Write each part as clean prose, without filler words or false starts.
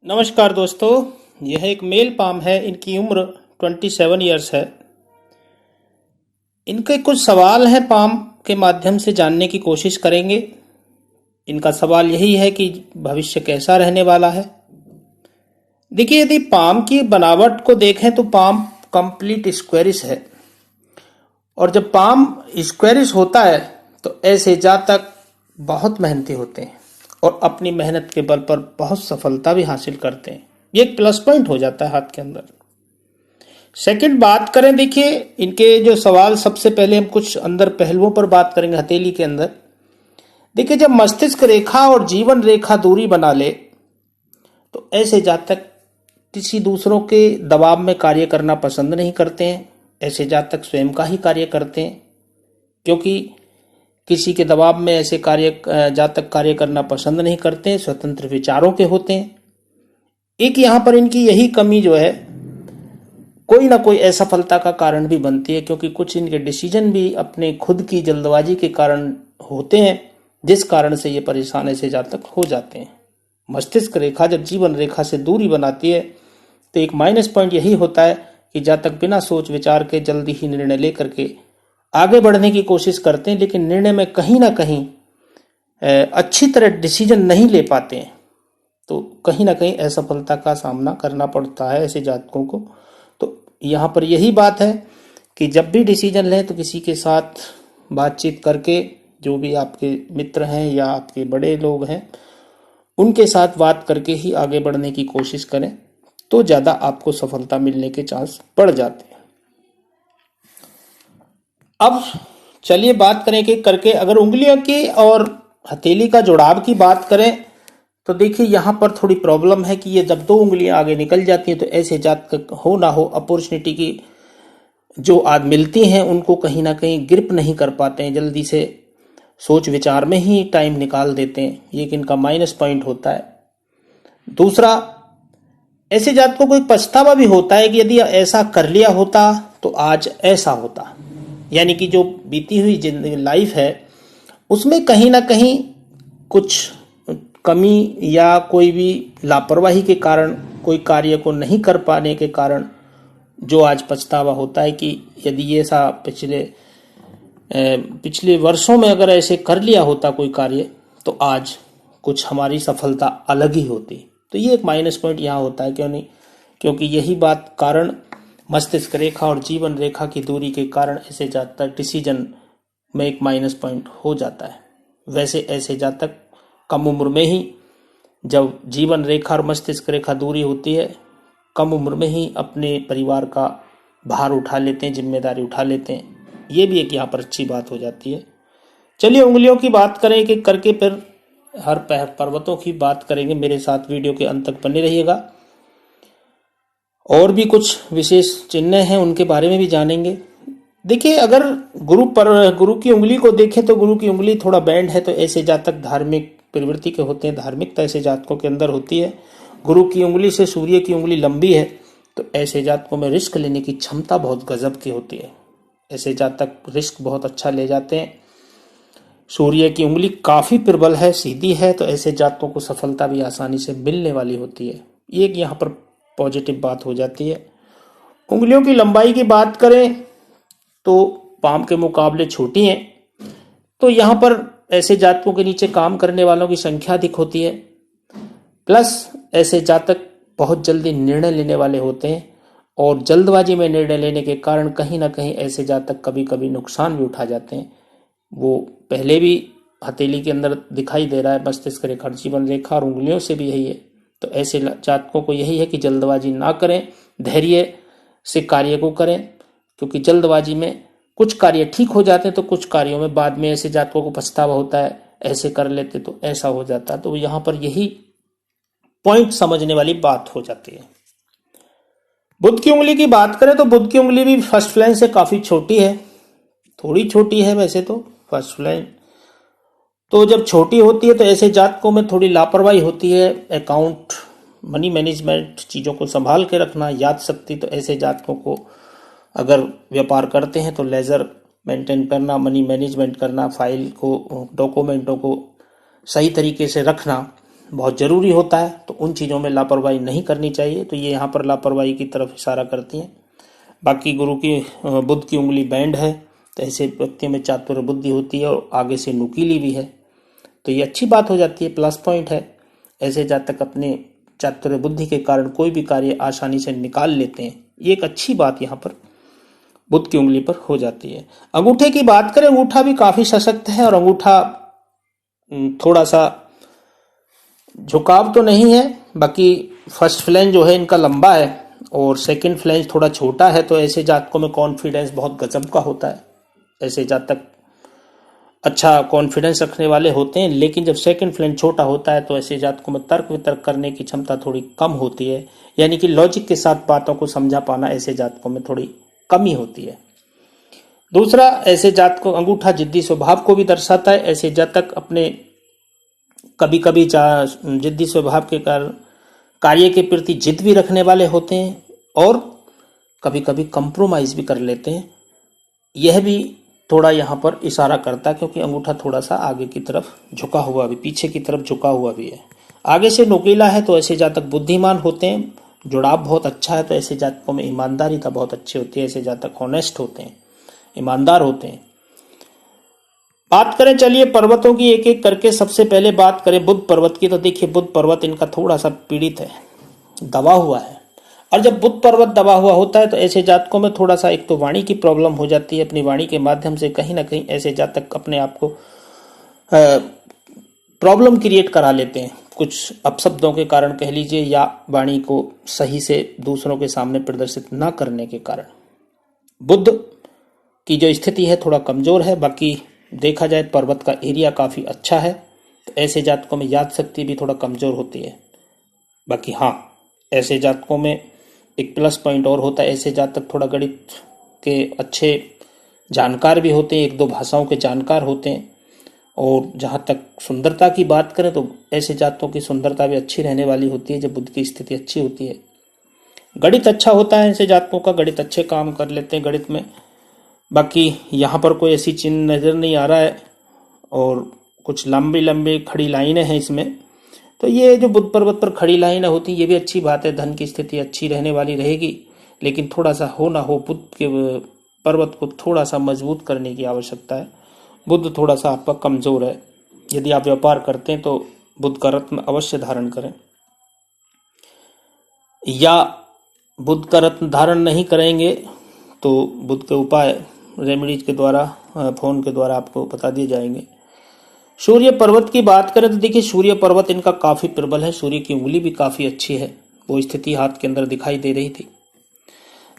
नमस्कार दोस्तों। यह एक मेल पाम है। इनकी उम्र 27 ईयर्स है। इनके कुछ सवाल हैं, पाम के माध्यम से जानने की कोशिश करेंगे। इनका सवाल यही है कि भविष्य कैसा रहने वाला है। देखिए, यदि पाम की बनावट को देखें तो पाम कंप्लीट स्क्वेरिश है, और जब पाम स्क्वेरिश होता है तो ऐसे जातक बहुत मेहनती होते हैं और अपनी मेहनत के बल पर बहुत सफलता भी हासिल करते हैं। ये एक प्लस पॉइंट हो जाता है हाथ के अंदर। सेकंड बात करें, देखिए इनके जो सवाल, सबसे पहले हम कुछ अंदर पहलुओं पर बात करेंगे हथेली के अंदर। देखिए, जब मस्तिष्क रेखा और जीवन रेखा दूरी बना ले तो ऐसे जातक किसी दूसरों के दबाव में कार्य करना पसंद नहीं करते हैं। ऐसे जातक स्वयं का ही कार्य करते हैं, क्योंकि किसी के दबाव में ऐसे जातक कार्य करना पसंद नहीं करते हैं, स्वतंत्र विचारों के होते हैं। एक यहां पर इनकी यही कमी जो है कोई ना कोई असफलता का कारण भी बनती है, क्योंकि कुछ इनके डिसीजन भी अपने खुद की जल्दबाजी के कारण होते हैं, जिस कारण से ये परेशान ऐसे जातक हो जाते हैं। मस्तिष्क रेखा जब जीवन रेखा से दूरी बनाती है तो एक माइनस पॉइंट यही होता है कि जातक बिना सोच विचार के जल्दी ही निर्णय लेकर के आगे बढ़ने की कोशिश करते हैं, लेकिन निर्णय में कहीं ना कहीं अच्छी तरह डिसीजन नहीं ले पाते हैं, तो कहीं ना कहीं असफलता का सामना करना पड़ता है ऐसे जातकों को। तो यहाँ पर यही बात है कि जब भी डिसीजन लें तो किसी के साथ बातचीत करके, जो भी आपके मित्र हैं या आपके बड़े लोग हैं उनके साथ बात करके ही आगे बढ़ने की कोशिश करें, तो ज़्यादा आपको सफलता मिलने के चांस बढ़ जाते हैं। अब चलिए बात करें कि करके अगर उंगलियों की और हथेली का जुड़ाव की बात करें तो देखिए यहाँ पर थोड़ी प्रॉब्लम है कि ये जब दो उंगलियां आगे निकल जाती हैं तो ऐसे जातक हो ना हो अपॉर्चुनिटी की जो आज मिलती हैं उनको कहीं ना कहीं ग्रिप नहीं कर पाते हैं, जल्दी से सोच विचार में ही टाइम निकाल देते हैं। ये एक इनका माइनस पॉइंट होता है। दूसरा, ऐसे जातकों को एक पछतावा भी होता है कि यदि ऐसा कर लिया होता तो आज ऐसा होता, यानी कि जो बीती हुई जिंदगी लाइफ है उसमें कहीं ना कहीं कुछ कमी या कोई भी लापरवाही के कारण, कोई कार्य को नहीं कर पाने के कारण जो आज पछतावा होता है कि यदि ये ऐसा पिछले वर्षों में अगर ऐसे कर लिया होता कोई कार्य तो आज कुछ हमारी सफलता अलग ही होती। तो ये एक माइनस पॉइंट यहाँ होता है। क्यों नहीं? क्योंकि यही बात कारण मस्तिष्क रेखा और जीवन रेखा की दूरी के कारण ऐसे जातक डिसीजन में एक माइनस पॉइंट हो जाता है। वैसे ऐसे जातक कम उम्र में ही, जब जीवन रेखा और मस्तिष्क रेखा दूरी होती है, कम उम्र में ही अपने परिवार का भार उठा लेते हैं, जिम्मेदारी उठा लेते हैं। ये भी एक यहाँ पर अच्छी बात हो जाती है। चलिए उंगलियों की बात करें कि करके, फिर हर पर्वतों की बात करेंगे। मेरे साथ वीडियो के अंत तक बने रहिएगा। और भी कुछ विशेष चिन्ह हैं उनके बारे में भी जानेंगे। देखिए, अगर गुरु की उंगली को देखें तो गुरु की उंगली थोड़ा बैंड है, तो ऐसे जातक धार्मिक प्रवृत्ति के होते हैं। धार्मिकता ऐसे जातकों के अंदर होती है। गुरु की उंगली से सूर्य की उंगली लंबी है तो ऐसे जातकों में रिस्क लेने की क्षमता बहुत गजब की होती है। ऐसे जातक रिस्क बहुत अच्छा ले जाते हैं। सूर्य की उंगली काफी प्रबल है, सीधी है, तो ऐसे जातकों को सफलता भी आसानी से मिलने वाली होती है। ये एक यहाँ पर पॉजिटिव बात हो जाती है। उंगलियों की लंबाई की बात करें तो पाम के मुकाबले छोटी हैं, तो यहाँ पर ऐसे जातकों के नीचे काम करने वालों की संख्या अधिक होती है। प्लस ऐसे जातक बहुत जल्दी निर्णय लेने वाले होते हैं, और जल्दबाजी में निर्णय लेने के कारण कहीं ना कहीं ऐसे जातक कभी कभी नुकसान भी उठा जाते हैं। वो पहले भी हथेली के अंदर दिखाई दे रहा है, मस्तिष्क रेखा, जीवन रेखा और उंगलियों से भी यही है। तो ऐसे जातकों को यही है कि जल्दबाजी ना करें, धैर्य से कार्य को करें, क्योंकि जल्दबाजी में कुछ कार्य ठीक हो जाते हैं तो कुछ कार्यों में बाद में ऐसे जातकों को पछतावा होता है, ऐसे कर लेते तो ऐसा हो जाता। तो यहाँ पर यही पॉइंट समझने वाली बात हो जाती है। बुध की उंगली की बात करें तो बुध की उंगली भी फर्स्ट फ्लैंज से काफी छोटी है, थोड़ी छोटी है वैसे तो फर्स्ट फ्लैंज। तो जब छोटी होती है तो ऐसे जातकों में थोड़ी लापरवाही होती है। अकाउंट, मनी मैनेजमेंट, चीज़ों को संभाल के रखना, याद शक्ति, तो ऐसे जातकों को अगर व्यापार करते हैं तो लेजर मेंटेन करना, मनी मैनेजमेंट करना, फाइल को, डॉक्यूमेंटों को सही तरीके से रखना, बहुत जरूरी होता है, तो उन चीज़ों में लापरवाही नहीं करनी चाहिए। तो ये यहाँ पर लापरवाही की तरफ इशारा करती हैं। बाकी गुरु की बुध की उंगली बैंड है, तो ऐसे व्यक्ति में चातुर्य बुद्धि होती है और आगे से नुकीली भी है, तो ये अच्छी बात हो जाती है, प्लस पॉइंट है। ऐसे जातक अपने चातुर्य बुद्धि के कारण कोई भी कार्य आसानी से निकाल लेते हैं, ये एक अच्छी बात यहाँ पर बुध की उंगली पर हो जाती है। अंगूठे की बात करें, अंगूठा भी काफी सशक्त है और अंगूठा थोड़ा सा झुकाव तो नहीं है, बाकी फर्स्ट फ्लैंज जो है इनका लंबा है और सेकंड फ्लैंज थोड़ा छोटा है, तो ऐसे जातकों में कॉन्फिडेंस बहुत गजब का होता है। ऐसे जातक अच्छा कॉन्फिडेंस रखने वाले होते हैं, लेकिन जब सेकंड फ्लैंज छोटा होता है तो ऐसे जातकों में तर्क वितर्क करने की क्षमता थोड़ी कम होती है, यानी कि लॉजिक के साथ बातों को समझा पाना ऐसे जातकों में थोड़ी कमी होती है। दूसरा, ऐसे जातकों अंगूठा जिद्दी स्वभाव को भी दर्शाता है। ऐसे जातक अपने कभी कभी जिद्दी स्वभाव के कारण कार्य के प्रति जिद भी रखने वाले होते हैं और कभी कभी कंप्रोमाइज भी कर लेते हैं। यह भी थोड़ा यहाँ पर इशारा करता है, क्योंकि अंगूठा थोड़ा सा आगे की तरफ झुका हुआ भी, पीछे की तरफ झुका हुआ भी है, आगे से नुकीला है, तो ऐसे जातक बुद्धिमान होते हैं, जुड़ाव बहुत अच्छा है, तो ऐसे जातकों में ईमानदारी बहुत अच्छी होती है। ऐसे जातक ऑनेस्ट होते हैं, ईमानदार होते हैं। बात करें चलिए पर्वतों की एक एक करके। सबसे पहले बात करें बुध पर्वत की, तो देखिए बुध पर्वत इनका थोड़ा सा पीड़ित है, दबा हुआ है। और जब बुध पर्वत दबा हुआ होता है तो ऐसे जातकों में थोड़ा सा एक तो वाणी की प्रॉब्लम हो जाती है। अपनी वाणी के माध्यम से कहीं ना कहीं ऐसे जातक अपने आप को प्रॉब्लम क्रिएट करा लेते हैं, कुछ अपशब्दों के कारण कह लीजिए, या वाणी को सही से दूसरों के सामने प्रदर्शित न करने के कारण। बुध की जो स्थिति है थोड़ा कमजोर है। बाकी देखा जाए पर्वत का एरिया काफी अच्छा है, तो ऐसे जातकों में याद शक्ति भी थोड़ा कमजोर होती है। बाकी हाँ, ऐसे जातकों में एक प्लस पॉइंट और होता है, ऐसे जातक थोड़ा गणित के अच्छे जानकार भी होते हैं, एक दो भाषाओं के जानकार होते हैं। और जहाँ तक सुंदरता की बात करें तो ऐसे जातकों की सुंदरता भी अच्छी रहने वाली होती है जब बुध की स्थिति अच्छी होती है। गणित अच्छा होता है ऐसे जातकों का, गणित अच्छे काम कर लेते हैं गणित में। बाकी यहाँ पर कोई ऐसी चिन्ह नजर नहीं आ रहा है और कुछ लंबी लंबी खड़ी लाइनें हैं इसमें, तो ये जो बुध पर्वत पर खड़ी लाइनें होती ये भी अच्छी बात है। धन की स्थिति अच्छी रहने वाली रहेगी, लेकिन थोड़ा सा हो ना हो बुध के पर्वत को थोड़ा सा मजबूत करने की आवश्यकता है। बुध थोड़ा सा आपका कमजोर है। यदि आप व्यापार करते हैं तो बुध का रत्न अवश्य धारण करें, या बुध का रत्न धारण नहीं करेंगे तो बुध के उपाय रेमेडीज के द्वारा, फोन के द्वारा आपको बता दिए जाएंगे। सूर्य पर्वत की बात करें तो देखिए सूर्य पर्वत इनका काफी प्रबल है, सूर्य की उंगली भी काफी अच्छी है, वो स्थिति हाथ के अंदर दिखाई दे रही थी।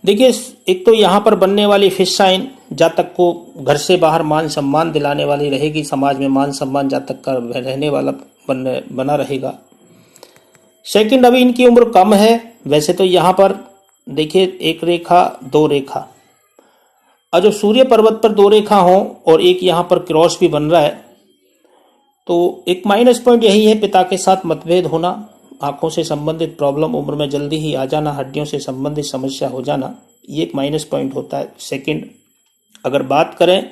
देखिए एक तो यहाँ पर बनने वाली फिश साइन जातक को घर से बाहर मान सम्मान दिलाने वाली रहेगी, समाज में मान सम्मान जातक का रहने वाला बना रहेगा। सेकंड, अभी इनकी उम्र कम है। वैसे तो यहाँ पर देखिए एक रेखा दो रेखा, और जो सूर्य पर्वत पर दो रेखा हो और एक यहाँ पर क्रॉस भी बन रहा है, तो एक माइनस पॉइंट यही है, पिता के साथ मतभेद होना, आंखों से संबंधित प्रॉब्लम उम्र में जल्दी ही आ जाना, हड्डियों से संबंधित समस्या हो जाना, ये एक माइनस पॉइंट होता है। सेकंड, अगर बात करें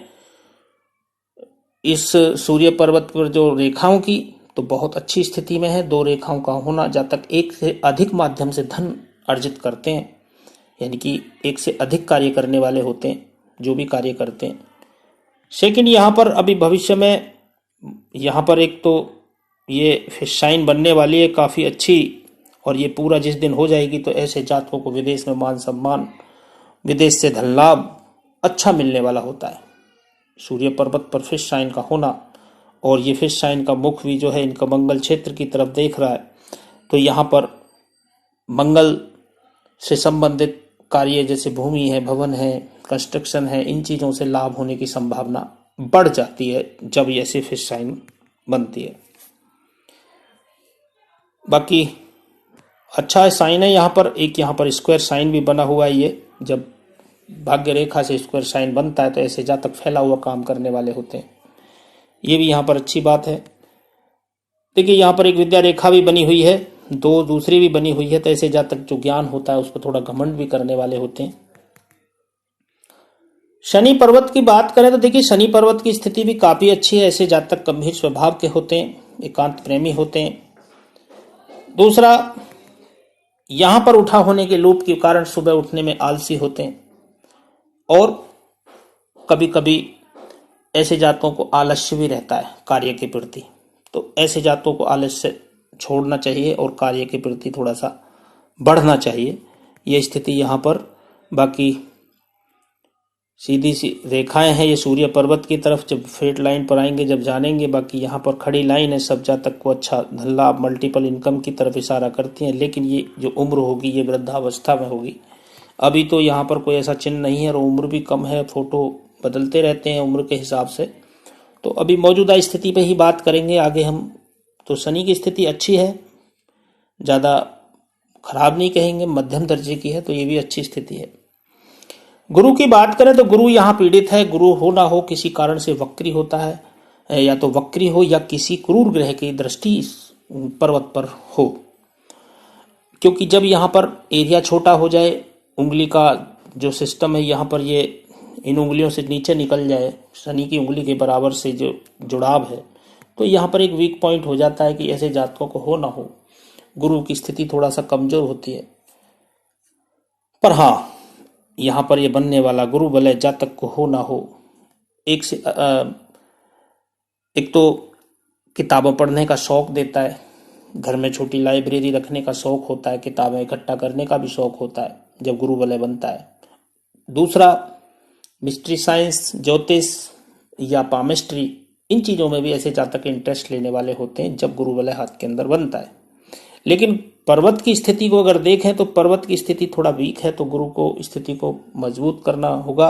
इस सूर्य पर्वत पर जो रेखाओं की, तो बहुत अच्छी स्थिति में है। दो रेखाओं का होना, जातक एक से अधिक माध्यम से धन अर्जित करते हैं, यानी कि एक से अधिक कार्य करने वाले होते हैं जो भी कार्य करते हैं। सेकंड, यहाँ पर अभी भविष्य में यहाँ पर एक तो ये फिश साइन बनने वाली है काफ़ी अच्छी, और ये पूरा जिस दिन हो जाएगी तो ऐसे जातकों को विदेश में मान सम्मान, विदेश से धन लाभ अच्छा मिलने वाला होता है। सूर्य पर्वत पर फिश साइन का होना, और ये फिश साइन का मुख भी जो है इनका मंगल क्षेत्र की तरफ देख रहा है, तो यहाँ पर मंगल से संबंधित कार्य जैसे भूमि है, भवन है, कंस्ट्रक्शन है, इन चीज़ों से लाभ होने की संभावना बढ़ जाती है जब ऐसी फिश साइन बनती है। बाकी अच्छा साइन है यहाँ पर, एक यहाँ पर स्क्वायर साइन भी बना हुआ है। ये जब भाग्य रेखा से स्क्वायर साइन बनता है तो ऐसे जातक फैला हुआ काम करने वाले होते हैं, ये भी यहाँ पर अच्छी बात है। देखिए यहाँ पर एक विद्या रेखा भी बनी हुई है, दो दूसरी भी बनी हुई है, तो ऐसे जातक जो ज्ञान होता है उस पर थोड़ा घमंड भी करने वाले होते हैं। शनि पर्वत की बात करें तो देखिए शनि पर्वत की स्थिति भी काफी अच्छी है। ऐसे जातक गंभीर स्वभाव के होते हैं, एकांत प्रेमी होते हैं, दूसरा, यहां पर उठा होने के लोभ के कारण सुबह उठने में आलसी होते हैं और कभी कभी ऐसे जातकों को आलस्य भी रहता है कार्य के प्रति। तो ऐसे जातकों को आलस्य छोड़ना चाहिए और कार्य के प्रति थोड़ा सा बढ़ना चाहिए, ये स्थिति यहाँ पर। बाकी सीधी सी रेखाएं हैं, ये सूर्य पर्वत की तरफ जब फेट लाइन पर आएंगे जब जानेंगे। बाकी यहाँ पर खड़ी लाइन है, सब जातक को अच्छा धन लाभ मल्टीपल इनकम की तरफ इशारा करती हैं। लेकिन ये जो उम्र होगी ये वृद्धावस्था में होगी। अभी तो यहाँ पर कोई ऐसा चिन्ह नहीं है और उम्र भी कम है, फोटो बदलते रहते हैं उम्र के हिसाब से। तो अभी मौजूदा स्थिति पे ही बात करेंगे आगे हम। तो शनि की स्थिति अच्छी है, ज़्यादा खराब नहीं कहेंगे, मध्यम दर्जे की है, तो ये भी अच्छी स्थिति है। गुरु की बात करें तो गुरु यहाँ पीड़ित है। गुरु हो ना हो किसी कारण से वक्री होता है, या तो वक्री हो या किसी क्रूर ग्रह की दृष्टि इस पर्वत पर हो। क्योंकि जब यहाँ पर एरिया छोटा हो जाए, उंगली का जो सिस्टम है यहाँ पर ये इन उंगलियों से नीचे निकल जाए, शनि की उंगली के बराबर से जो जुड़ाव है, तो यहाँ पर एक वीक पॉइंट हो जाता है कि ऐसे जातकों को हो ना हो गुरु की स्थिति थोड़ा सा कमजोर होती है। पर हाँ, यहाँ पर ये बनने वाला गुरु भले जातक को हो ना हो, एक तो किताबें पढ़ने का शौक देता है, घर में छोटी लाइब्रेरी रखने का शौक होता है, किताबें इकट्ठा करने का भी शौक होता है जब गुरु भले बनता है। दूसरा, मिस्ट्री साइंस, ज्योतिष या पामिस्ट्री, इन चीज़ों में भी ऐसे जातक इंटरेस्ट लेने वाले होते हैं जब गुरु भले हाथ के अंदर बनता है। लेकिन पर्वत की स्थिति को अगर देखें तो पर्वत की स्थिति थोड़ा वीक है, तो गुरु को स्थिति को मजबूत करना होगा।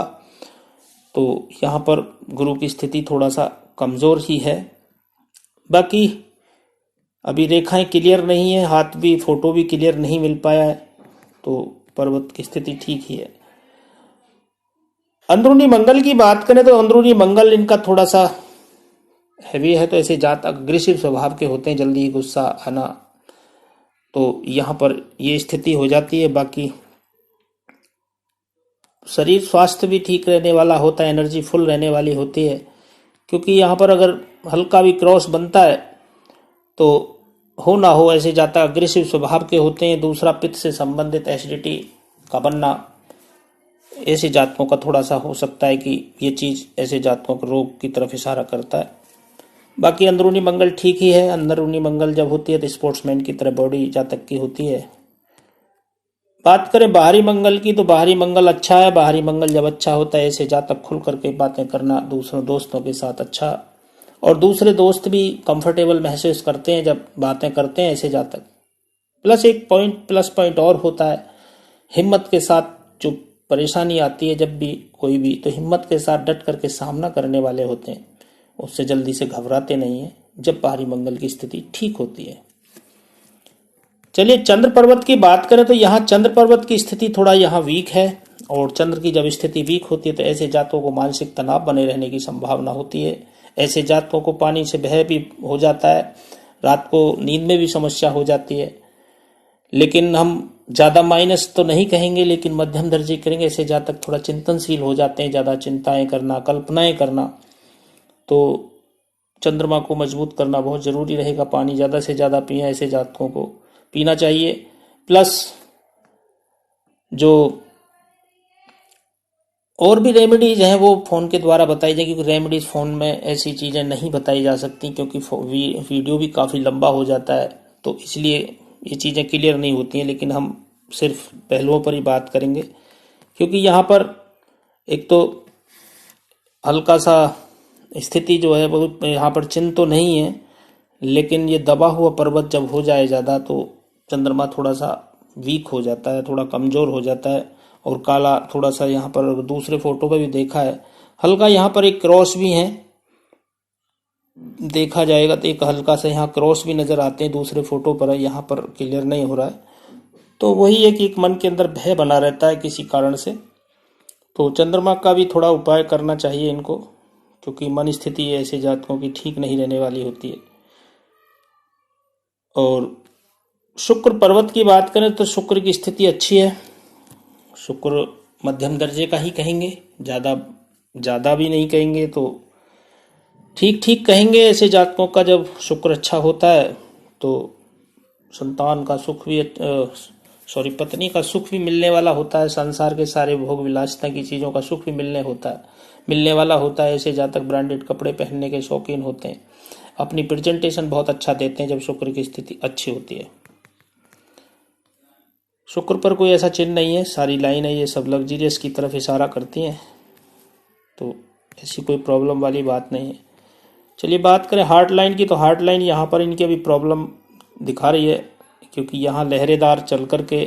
तो यहाँ पर गुरु की स्थिति थोड़ा सा कमज़ोर ही है। बाकी अभी रेखाएं क्लियर नहीं है, हाथ भी फोटो भी क्लियर नहीं मिल पाया है, तो पर्वत की स्थिति ठीक ही है। अंदरूनी मंगल की बात करें तो अंदरूनी मंगल इनका थोड़ा सा हैवी है, तो ऐसे जात अग्रेसिव स्वभाव के होते हैं, जल्दी ही गुस्सा आना, तो यहाँ पर ये स्थिति हो जाती है। बाकी शरीर स्वास्थ्य भी ठीक रहने वाला होता है, एनर्जी फुल रहने वाली होती है। क्योंकि यहाँ पर अगर हल्का भी क्रॉस बनता है तो हो ना हो ऐसे जाता अग्रेसिव स्वभाव के होते हैं। दूसरा, पित्त से संबंधित एसिडिटी का बनना ऐसे जातकों का थोड़ा सा हो सकता है कि ये चीज़ ऐसे जातकों को रोग की तरफ इशारा करता है। बाकी अंदरूनी मंगल ठीक ही है। अंदरूनी मंगल जब होती है तो स्पोर्ट्समैन की तरह बॉडी जातक की होती है। बात करें बाहरी मंगल की तो बाहरी मंगल अच्छा है। बाहरी मंगल जब अच्छा होता है ऐसे जातक खुल करके बातें करना दूसरों दोस्तों के साथ अच्छा, और दूसरे दोस्त भी कंफर्टेबल महसूस करते हैं जब बातें करते हैं ऐसे जातक। एक प्लस पॉइंट और होता है, हिम्मत के साथ जो परेशानी आती है जब भी कोई भी, तो हिम्मत के साथ डट करके सामना करने वाले होते हैं, उससे जल्दी से घबराते नहीं है जब बाहरी मंगल की स्थिति ठीक होती है। चलिए चंद्र पर्वत की बात करें तो यहाँ चंद्र पर्वत की स्थिति थोड़ा यहाँ वीक है, और चंद्र की जब स्थिति वीक होती है तो ऐसे जातकों को मानसिक तनाव बने रहने की संभावना होती है। ऐसे जातकों को पानी से भय भी हो जाता है, रात को नींद में भी समस्या हो जाती है। लेकिन हम ज़्यादा माइनस तो नहीं कहेंगे, लेकिन मध्यम दर्जे करेंगे। ऐसे जातक थोड़ा चिंतनशील हो जाते हैं, ज़्यादा चिंताएं करना, कल्पनाएं करना, तो चंद्रमा को मजबूत करना बहुत ज़रूरी रहेगा। पानी ज़्यादा से ज़्यादा पिए, ऐसे जातकों को पीना चाहिए। प्लस जो और भी रेमेडीज हैं वो फ़ोन के द्वारा बताई जाएगी, क्योंकि रेमेडीज फ़ोन में ऐसी चीज़ें नहीं बताई जा सकती, क्योंकि वीडियो भी काफ़ी लंबा हो जाता है, तो इसलिए ये चीज़ें क्लियर नहीं होती हैं। लेकिन हम सिर्फ पहलुओं पर ही बात करेंगे, क्योंकि यहाँ पर एक तो हल्का सा स्थिति जो है वो यहाँ पर चिन्ह तो नहीं है, लेकिन ये दबा हुआ पर्वत जब हो जाए ज़्यादा तो चंद्रमा थोड़ा सा वीक हो जाता है, थोड़ा कमज़ोर हो जाता है, और काला थोड़ा सा यहाँ पर दूसरे फोटो पे भी देखा है हल्का, यहाँ पर एक क्रॉस भी है, देखा जाएगा तो एक हल्का सा यहाँ क्रॉस भी नज़र आते हैं दूसरे फोटो पर, यहाँ पर क्लियर नहीं हो रहा है। तो वही है कि एक मन के अंदर भय बना रहता है किसी कारण से, तो चंद्रमा का भी थोड़ा उपाय करना चाहिए इनको, क्योंकि मन स्थिति ऐसे जातकों की ठीक नहीं रहने वाली होती है। और शुक्र पर्वत की बात करें तो शुक्र की स्थिति अच्छी है। शुक्र मध्यम दर्जे का ही कहेंगे, ज़्यादा भी नहीं कहेंगे, तो ठीक ठीक कहेंगे। ऐसे जातकों का जब शुक्र अच्छा होता है तो संतान का सुख भी पत्नी का सुख भी मिलने वाला होता है, संसार के सारे भोग विलासिता की चीजों का सुख भी मिलने वाला होता है। ऐसे जातक ब्रांडेड कपड़े पहनने के शौकीन होते हैं, अपनी प्रेजेंटेशन बहुत अच्छा देते हैं जब शुक्र की स्थिति अच्छी होती है। शुक्र पर कोई ऐसा चिन्ह नहीं है, सारी लाइन है ये सब लग्जरियस की तरफ इशारा करती हैं, तो ऐसी कोई प्रॉब्लम वाली बात नहीं है। चलिए बात करें हार्ट लाइन की, तो हार्ट लाइन यहाँ पर इनकी अभी प्रॉब्लम दिखा रही है, क्योंकि यहाँ लहरेदार चल कर के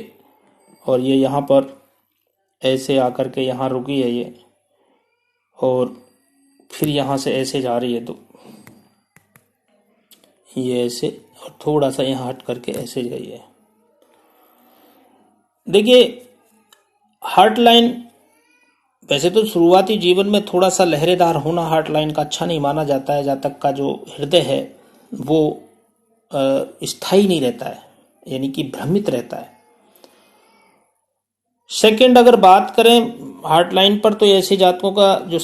और ये यहाँ पर ऐसे आकर के यहाँ रुकी है ये, और फिर यहाँ से ऐसे जा रही है, तो ये ऐसे और थोड़ा सा यहाँ हट करके ऐसे गई है। देखिए हार्ट लाइन वैसे तो शुरुआती जीवन में थोड़ा सा लहरेदार होना हार्ट लाइन का अच्छा नहीं माना जाता है। जातक का जो हृदय है वो स्थायी नहीं रहता है, यानी कि भ्रमित रहता है। सेकंड अगर बात करें हार्ट लाइन पर, तो ऐसे जातकों का जो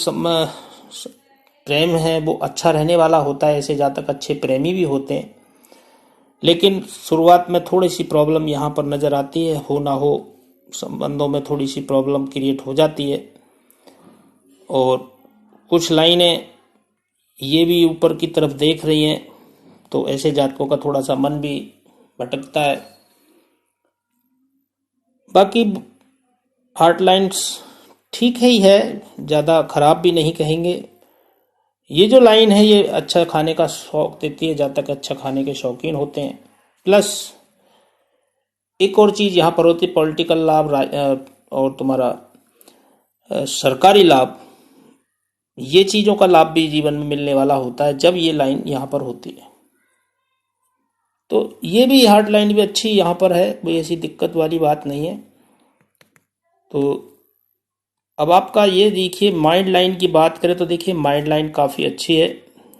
प्रेम है वो अच्छा रहने वाला होता है। ऐसे जातक अच्छे प्रेमी भी होते हैं, लेकिन शुरुआत में थोड़ी सी प्रॉब्लम यहाँ पर नजर आती है, हो ना हो संबंधों में थोड़ी सी प्रॉब्लम क्रिएट हो जाती है। और कुछ लाइनें ये भी ऊपर की तरफ देख रही हैं, तो ऐसे जातकों का थोड़ा सा मन भी भटकता है। बाकी हार्ट लाइन्स ठीक ही है, ज़्यादा खराब भी नहीं कहेंगे। ये जो लाइन है ये अच्छा खाने का शौक देती है, जातक अच्छा खाने के शौकीन होते हैं। प्लस एक और चीज यहाँ पर होती है पॉलिटिकल लाभ और तुम्हारा सरकारी लाभ, ये चीजों का लाभ भी जीवन में मिलने वाला होता है जब ये लाइन यहाँ पर होती है। तो ये भी हार्ट लाइन भी अच्छी यहाँ पर है, कोई ऐसी दिक्कत वाली बात नहीं है। तो अब आपका ये देखिए माइंड लाइन की बात करें, तो देखिए माइंड लाइन काफ़ी अच्छी है,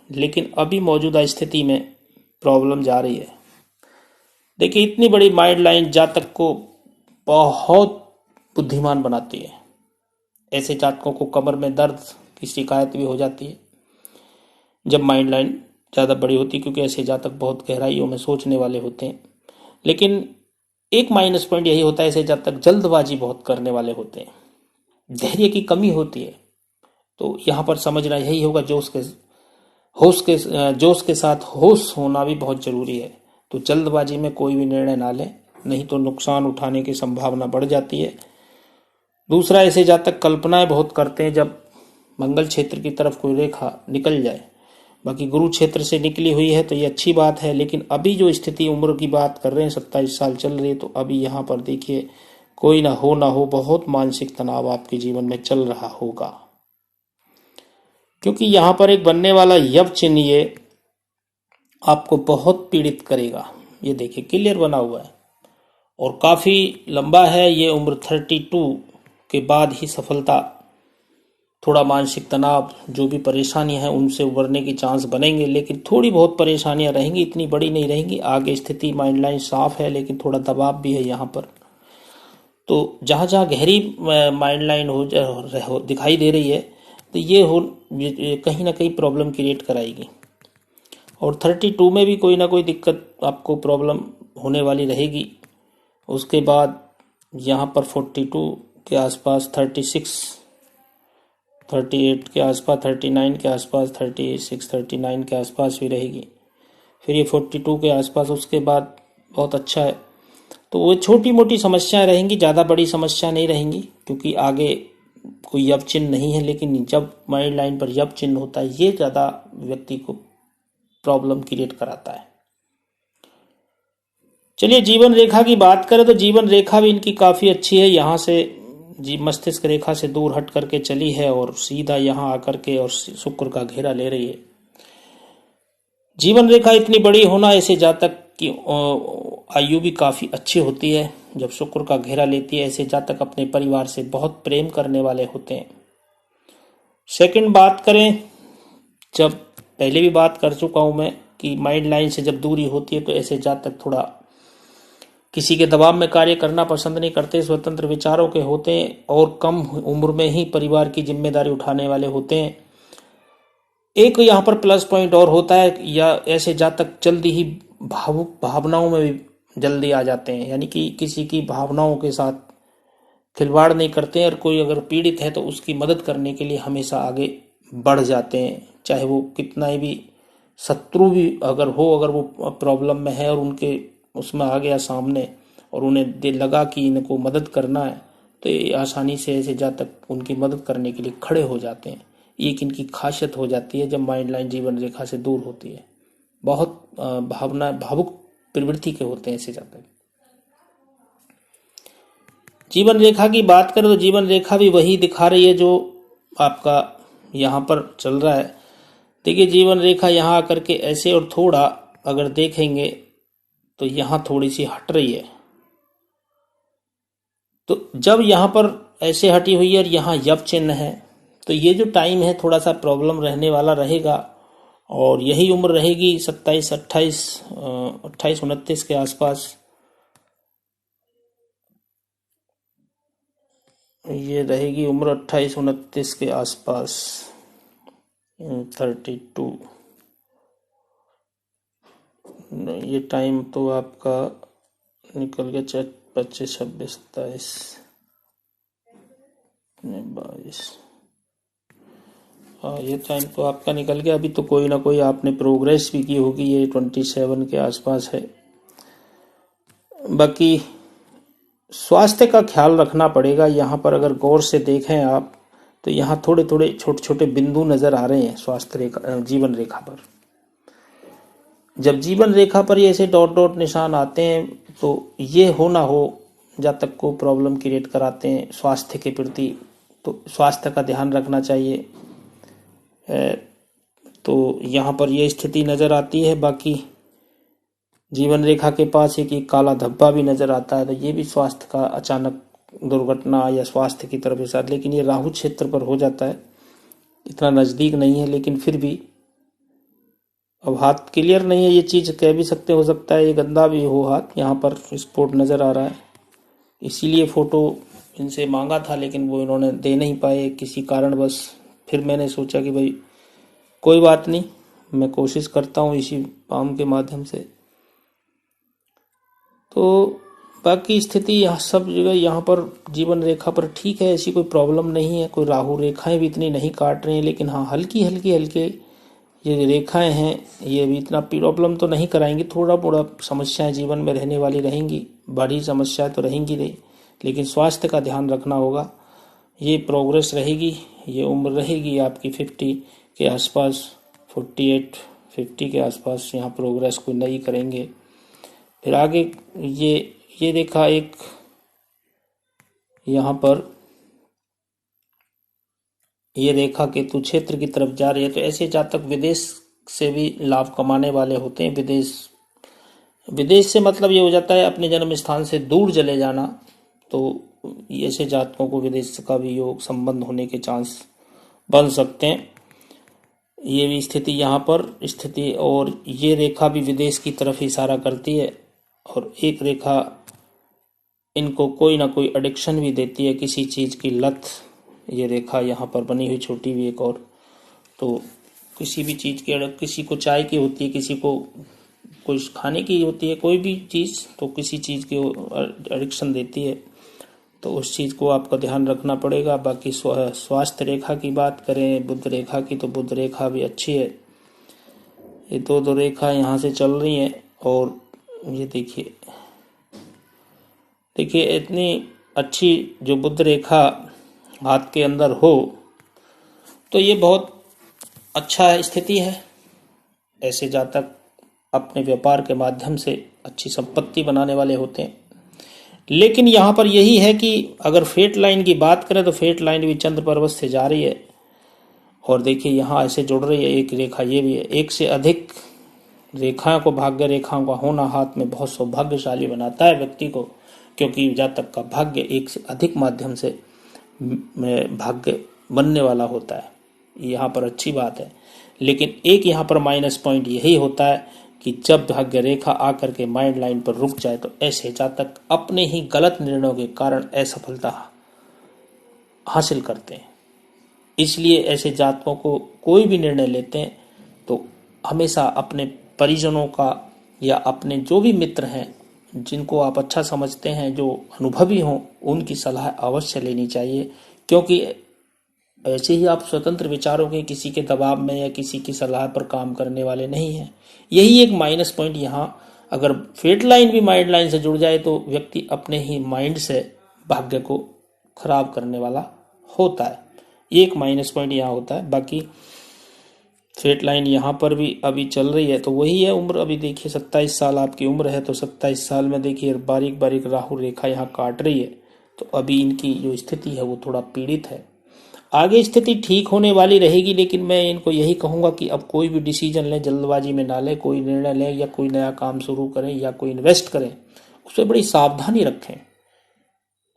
लेकिन अभी मौजूदा स्थिति में प्रॉब्लम जा रही है। देखिए इतनी बड़ी माइंड लाइन जातक को बहुत बुद्धिमान बनाती है। ऐसे जातकों को कमर में दर्द की शिकायत भी हो जाती है जब माइंड लाइन ज़्यादा बड़ी होती है, क्योंकि ऐसे जातक बहुत गहराइयों में सोचने वाले होते हैं। लेकिन एक माइनस पॉइंट यही होता है, ऐसे जातक जल्दबाजी बहुत करने वाले होते हैं, धैर्य की कमी होती है। तो यहाँ पर समझना यही होगा जोश के साथ होश होना भी बहुत जरूरी है। तो जल्दबाजी में कोई भी निर्णय ना लें, नहीं तो नुकसान उठाने की संभावना बढ़ जाती है। दूसरा, ऐसे जातक कल्पनाएं बहुत करते हैं जब मंगल क्षेत्र की तरफ कोई रेखा निकल जाए। बाकी गुरु क्षेत्र से निकली हुई है तो ये अच्छी बात है, लेकिन अभी जो स्थिति उम्र की बात कर रहे हैं 27 साल चल रही है, तो अभी यहाँ पर देखिए कोई ना हो बहुत मानसिक तनाव आपके जीवन में चल रहा होगा, क्योंकि यहाँ पर एक बनने वाला यव चिन्ह ये आपको बहुत पीड़ित करेगा। ये देखिए क्लियर बना हुआ है और काफी लंबा है। ये उम्र 32 के बाद ही सफलता, थोड़ा मानसिक तनाव, जो भी परेशानियां हैं उनसे उबरने की चांस बनेंगे, लेकिन थोड़ी बहुत परेशानियां रहेंगी, इतनी बड़ी नहीं रहेंगी। आगे स्थिति माइंड लाइन साफ है, लेकिन थोड़ा दबाव भी है यहाँ पर। तो जहाँ जहाँ गहरी माइंड लाइन हो दिखाई दे रही है, तो ये कहीं ना कहीं प्रॉब्लम क्रिएट कराएगी। और 32 में भी कोई ना कोई दिक्कत आपको प्रॉब्लम होने वाली रहेगी। उसके बाद यहाँ पर 42 के आसपास, 36, 38 के आसपास, 39 के आसपास, 36, 39 के आसपास भी रहेगी। फिर ये 42 के आसपास, उसके बाद बहुत अच्छा है। तो वो छोटी मोटी समस्याएं रहेंगी, ज़्यादा बड़ी समस्या नहीं रहेंगी, क्योंकि आगे कोई यव चिन्ह नहीं है। लेकिन जब माइंड लाइन पर यव चिन्ह होता है, ये ज़्यादा व्यक्ति को प्रॉब्लम क्रिएट कराता है। चलिए जीवन रेखा की बात करें, तो जीवन रेखा भी इनकी काफ़ी अच्छी है। यहाँ से मस्तिष्क रेखा से दूर हट करके चली है और सीधा यहाँ आकर के और शुक्र का घेरा ले रही है। जीवन रेखा इतनी बड़ी होना, ऐसे जातक की आयु भी काफी अच्छी होती है जब शुक्र का घेरा लेती है। ऐसे जातक अपने परिवार से बहुत प्रेम करने वाले होते हैं। सेकंड बात करें, जब पहले भी बात कर चुका हूं मैं कि माइंड लाइन से जब दूरी होती है, तो ऐसे जातक थोड़ा किसी के दबाव में कार्य करना पसंद नहीं करते, स्वतंत्र विचारों के होते हैं और कम उम्र में ही परिवार की जिम्मेदारी उठाने वाले होते हैं। एक यहाँ पर प्लस पॉइंट और होता है, या ऐसे जातक जल्दी ही भावुक भावनाओं में भी जल्दी आ जाते हैं, यानी कि किसी की भावनाओं के साथ खिलवाड़ नहीं करते हैं, और कोई अगर पीड़ित है तो उसकी मदद करने के लिए हमेशा आगे बढ़ जाते हैं, चाहे वो कितना ही भी शत्रु भी अगर हो, अगर वो प्रॉब्लम में है और उनके उसमें आ गया सामने और उन्हें लगा कि इनको मदद करना है, तो ये आसानी से ऐसे जातक उनकी मदद करने के लिए खड़े हो जाते हैं। एक इनकी खासियत हो जाती है जब माइंड लाइन जीवन रेखा से दूर होती है। बहुत भावुक प्रवृत्ति के होते हैं ऐसे जातक। जीवन रेखा की बात करें तो जीवन रेखा भी वही दिखा रही है जो आपका यहाँ पर चल रहा है। देखिए जीवन रेखा यहाँ आकर के ऐसे और थोड़ा अगर देखेंगे तो यहाँ थोड़ी सी हट रही है, तो जब यहाँ पर ऐसे हटी हुई है और यहाँ यप चिन्ह है, तो ये जो टाइम है थोड़ा सा प्रॉब्लम रहने वाला रहेगा, और यही उम्र रहेगी 27, 28, 28, 29 के आसपास। ये रहेगी उम्र 28, 29 के आसपास, 32। ये टाइम तो आपका निकल गया 25, 26, 27, 22। हाँ, ये टाइम तो आपका निकल गया। अभी तो कोई ना कोई आपने प्रोग्रेस भी की होगी, ये 27 के आसपास है। बाकी स्वास्थ्य का ख्याल रखना पड़ेगा। यहाँ पर अगर गौर से देखें आप तो यहाँ थोड़े थोड़े छोटे छोटे बिंदु नजर आ रहे हैं स्वास्थ्य रेखा, जीवन रेखा पर। जब जीवन रेखा पर ये ऐसे डॉट डॉट निशान आते हैं तो ये हो ना हो जातक को प्रॉब्लम क्रिएट कराते हैं स्वास्थ्य के प्रति, तो स्वास्थ्य का ध्यान रखना चाहिए। तो यहाँ पर ये स्थिति नजर आती है। बाकी जीवन रेखा के पास एक काला धब्बा भी नजर आता है, तो ये भी स्वास्थ्य का अचानक दुर्घटना या स्वास्थ्य की तरफ इशारा, लेकिन ये राहु क्षेत्र पर हो जाता है, इतना नजदीक नहीं है, लेकिन फिर भी अब हाथ क्लियर नहीं है, ये चीज कह भी सकते, हो सकता है ये गंदा भी हो हाथ। यहाँ पर स्पॉट नजर आ रहा है, इसीलिए फोटो इनसे मांगा था, लेकिन वो इन्होंने दे नहीं पाए किसी कारणवश। फिर मैंने सोचा कि भाई कोई बात नहीं, मैं कोशिश करता हूँ इसी पाम के माध्यम से। तो बाकी स्थिति यहाँ सब जगह यहाँ पर जीवन रेखा पर ठीक है, ऐसी कोई प्रॉब्लम नहीं है, कोई राहु रेखाएं भी इतनी नहीं काट रही हैं, लेकिन हाँ हल्की हल्के ये रेखाएं हैं, ये भी इतना प्रॉब्लम तो नहीं कराएंगी। थोड़ा मोड़ा समस्याएं जीवन में रहने वाली रहेंगी, बड़ी समस्याएं तो रहेंगी नहीं, लेकिन स्वास्थ्य का ध्यान रखना होगा। ये प्रोग्रेस रहेगी, ये उम्र रहेगी आपकी 50 के आसपास, 48, 50 के आसपास यहाँ प्रोग्रेस कोई नई करेंगे। फिर आगे ये रेखा एक यहाँ पर ये रेखा केतु क्षेत्र की तरफ जा रही है, तो ऐसे जातक विदेश से भी लाभ कमाने वाले होते हैं। विदेश से मतलब ये हो जाता है अपने जन्म स्थान से दूर चले जाना, तो ऐसे जातकों को विदेश का भी योग संबंध होने के चांस बन सकते हैं। ये भी स्थिति यहाँ पर स्थिति, और ये रेखा भी विदेश की तरफ इशारा करती है, और एक रेखा इनको कोई ना कोई एडिक्शन भी देती है, किसी चीज की लत। ये रेखा यहाँ पर बनी हुई छोटी भी एक और, तो किसी भी चीज की, किसी को चाय की होती है, किसी को कोई खाने की होती है, कोई भी चीज, तो किसी चीज की एडिक्शन देती है, तो उस चीज को आपका ध्यान रखना पड़ेगा। बाकी स्वास्थ्य रेखा की बात करें बुध रेखा की, तो बुध रेखा भी अच्छी है। ये दो रेखा यहाँ से चल रही हैं, और ये देखिए इतनी अच्छी जो बुध रेखा हाथ के अंदर हो, तो ये बहुत अच्छा स्थिति है। ऐसे जातक अपने व्यापार के माध्यम से अच्छी संपत्ति बनाने वाले होते हैं। लेकिन यहाँ पर यही है कि अगर फेट लाइन की बात करें तो फेट लाइन भी चंद्र पर्वत से जा रही है, और देखिए यहाँ ऐसे जुड़ रही है एक रेखा, ये भी है। एक से अधिक रेखाओं को, भाग्य रेखाओं का होना हाथ में बहुत सौभाग्यशाली बनाता है व्यक्ति को, क्योंकि जातक का भाग्य एक से अधिक माध्यम से भाग्य बनने वाला होता है। यहाँ पर अच्छी बात है, लेकिन एक यहाँ पर माइनस पॉइंट यही होता है कि जब भाग्य रेखा आकर के माइंड लाइन पर रुक जाए तो ऐसे जातक अपने ही गलत निर्णयों के कारण असफलता हासिल करते हैं। इसलिए ऐसे जातकों को कोई भी निर्णय लेते हैं तो हमेशा अपने परिजनों का या अपने जो भी मित्र हैं जिनको आप अच्छा समझते हैं, जो अनुभवी हों, उनकी सलाह अवश्य लेनी चाहिए, क्योंकि ऐसे ही आप स्वतंत्र विचारों के किसी के दबाव में या किसी की सलाह पर काम करने वाले नहीं हैं। यही एक माइनस पॉइंट यहाँ, अगर फेट लाइन भी माइंड लाइन से जुड़ जाए तो व्यक्ति अपने ही माइंड से भाग्य को खराब करने वाला होता है। ये एक माइनस पॉइंट यहाँ होता है। बाकी फेट लाइन यहाँ पर भी अभी चल रही है तो वही है उम्र। अभी देखिए 27 साल आपकी उम्र है, तो 27 साल में देखिए बारीक बारीक राहु रेखा यहाँ काट रही है, तो अभी इनकी जो स्थिति है वो थोड़ा पीड़ित है। आगे स्थिति ठीक होने वाली रहेगी, लेकिन मैं इनको यही कहूंगा कि अब कोई भी डिसीजन लें जल्दबाजी में ना लें, कोई निर्णय लें या कोई नया काम शुरू करें या कोई इन्वेस्ट करें, उसमें बड़ी सावधानी रखें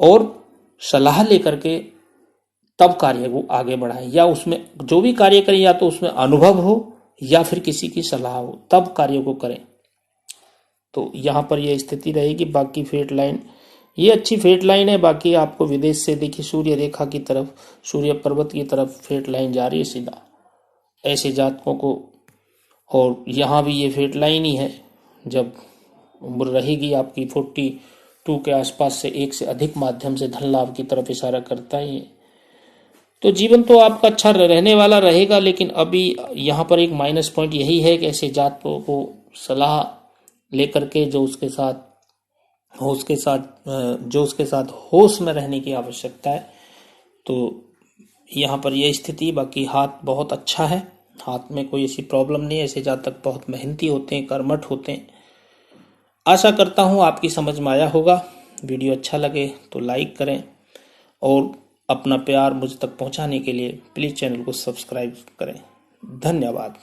और सलाह लेकर के तब कार्य को आगे बढ़ाएं। या उसमें जो भी कार्य करें या तो उसमें अनुभव हो या फिर किसी की सलाह हो, तब कार्य को करें। तो यहाँ पर यह स्थिति रहेगी। बाकी फेट लाइन ये अच्छी फेट लाइन है। बाकी आपको विदेश से देखिए सूर्य रेखा की तरफ, सूर्य पर्वत की तरफ फेट लाइन जा रही है सीधा, ऐसे जातकों को। और यहाँ भी ये फेट लाइन ही है। जब उम्र रहेगी आपकी 42 के आसपास से एक से अधिक माध्यम से धन लाभ की तरफ इशारा करता ही है। तो जीवन तो आपका अच्छा रहने वाला रहेगा, लेकिन अभी यहाँ पर एक माइनस पॉइंट यही है कि ऐसे जातकों को सलाह लेकर के जो उसके साथ होश में रहने की आवश्यकता है। तो यहाँ पर यह स्थिति। बाकी हाथ बहुत अच्छा है, हाथ में कोई ऐसी प्रॉब्लम नहीं है। ऐसे जातक बहुत मेहनती होते हैं, कर्मठ होते हैं। आशा करता हूँ आपकी समझ में आया होगा। वीडियो अच्छा लगे तो लाइक करें और अपना प्यार मुझ तक पहुँचाने के लिए प्लीज़ चैनल को सब्सक्राइब करें। धन्यवाद।